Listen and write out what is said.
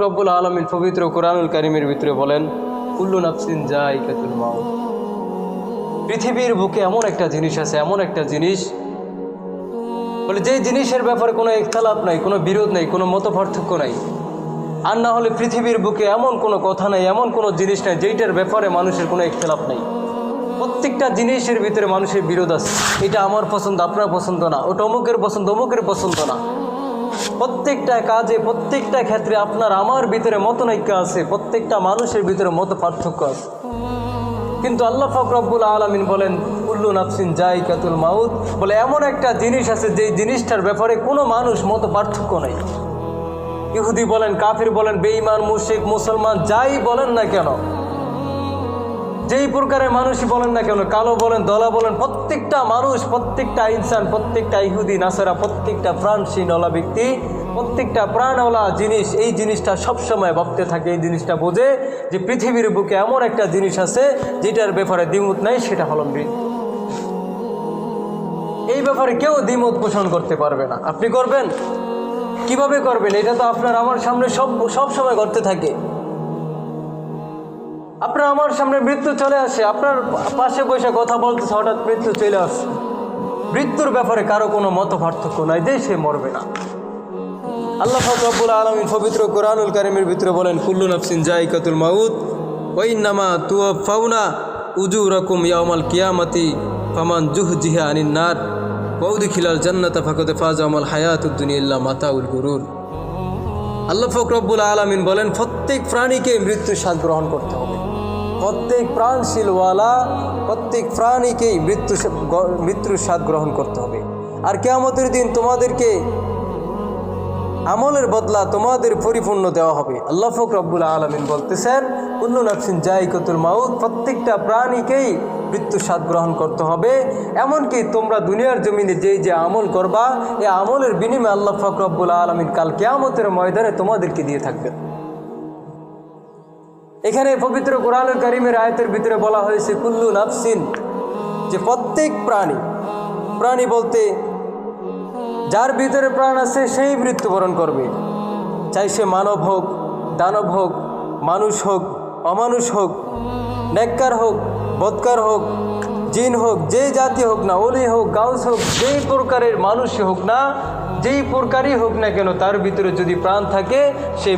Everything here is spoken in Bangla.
রব্বুল আলামিন পবিত্র কোরআনুল কারীমের ভিতরে বলেন, কুল্লু নাফসিন যায়িকাতুল মাউত। পৃথিবীর বুকে এমন একটা জিনিস আছে, এমন একটা জিনিস বলে যেই জিনিসের ব্যাপারে কোনো ইখতিলাফ নাই, কোনো বিরোধ নাই, কোনো মত পার্থক্য নাই। আর না হলে পৃথিবীর বুকে এমন কোনো কথা নাই, এমন কোনো জিনিস নাই যেইটার ব্যাপারে মানুষের কোনো ইখতিলাফ নাই। প্রত্যেকটা জিনিসের ভিতরে মানুষের বিরোধ আছে। এটা আমার পছন্দ, আপনার পছন্দ না, ওটা অমুকের পছন্দ, অমুকের পছন্দ না। প্রত্যেকটা কাজে, প্রত্যেকটা ক্ষেত্রে আপনার আমার ভিতরে মতনৈক্য আছে, প্রত্যেকটা মানুষের ভিতরে মত পার্থক্য আছে। কিন্তু আল্লাহ পাক রব্বুল আলামিন বলেন, কুল্লু নাফসিন যায়িকাতুল মাউত, বলে এমন একটা জিনিস আছে যেই জিনিসটার ব্যাপারে কোনো মানুষ মত পার্থক্য নাই। ইহুদি বলেন, কাফির বলেন, বেঈমান, মুশরিক, মুসলমান, যাই বলেন না কেন, যেই প্রকারের মানুষই বলেন না কেন, কালো বলেন, দলা বলেন, প্রত্যেকটা মানুষ, প্রত্যেকটা ইনসান, প্রত্যেকটা ইহুদি, নাসারা, প্রত্যেকটা প্রাণহীনওয়ালা ব্যক্তি, প্রত্যেকটা প্রাণওয়ালা জিনিস এই জিনিসটা সবসময় ভাবতে থাকে, এই জিনিসটা বোঝে যে পৃথিবীর বুকে এমন একটা জিনিস আছে যেটার ব্যাপারে দ্বিমত নাই, সেটা হলো মৃত্যু। এই ব্যাপারে কেউ দ্বিমত পোষণ করতে পারবে না। আপনি করবেন? কিভাবে করবেন? এটা তো আপনার আমার সামনে সব সময় ঘটতে থাকে। আপনার আমার সামনে মৃত্যু চলে আসে, আপনার পাশে বসে কথা বলতেছে, হঠাৎ মৃত্যু চলে আসে। মৃত্যুর ব্যাপারে কারো কোনো মত পার্থক্য নাই যে সে মরবে না। আল্লাহ পাক রব্বুল আলামিন পবিত্র কোরআনুল কারীমের ভিতরে বলেন, কুল্লু নাফসিন যায়িকাতুল মাউত ওয়া ইন্নামা তুওয়াফাউনা উজুরাকুম ইয়াউমাল কিয়ামাতি ফামান জুহজিহা আনিন নার ওয়া উদখিলাল জান্নাতা ফাকাদ ফাজা ওয়াল হায়াতুদ দুনিয়া ইল্লা মাতাউল গুরুর। আল্লাহ পাক রব্বুল আলামিন বলেন, প্রত্যেক প্রাণীকে মৃত্যুর স্বাদ গ্রহণ করতে হবে। প্রত্যেক প্রাণশীলওয়ালা, প্রত্যেক প্রাণীকেই মৃত্যুর স্বাদ গ্রহণ করতে হবে। আর কিয়ামতের দিন তোমাদেরকে আমলের বদলা তোমাদের পরিপূর্ণ দেওয়া হবে। আল্লাহ পাক রব্বুল আলামিন বলতেছেন, কুল্লু নাফসিন যায়িকাতুল মাউত, প্রত্যেকটা প্রাণীকেই মৃত্যুর স্বাদ গ্রহণ করতে হবে। এমনকি তোমরা দুনিয়ার জমিনে যে আমল করবা, এই আমলের বিনিময়ে আল্লাহ পাক রব্বুল আলামিন কাল কিয়ামতের ময়দানে তোমাদেরকে দিয়ে থাকবেন। এখানে পবিত্র কোরআনুল কারীমের আয়াতের ভিতরে বলা হয়েছে কুল্লু নাফসিন, যে প্রত্যেক প্রাণী বলতে যার ভিতরে প্রাণ আছে সেই মৃত্যুবরণ করবে। চাই সে মানব হোক, দানব হোক, মানুষ হোক, অমানুষ হোক, নেককার হোক, বদকার হোক, জিন হোক, যে জাতি হোক না, ওলি হোক, গাউস হোক, যেই প্রকারের মানুষই হোক না, যেই প্রকারই হোক না কেন, তার ভিতরে যদি প্রাণ থাকে সেই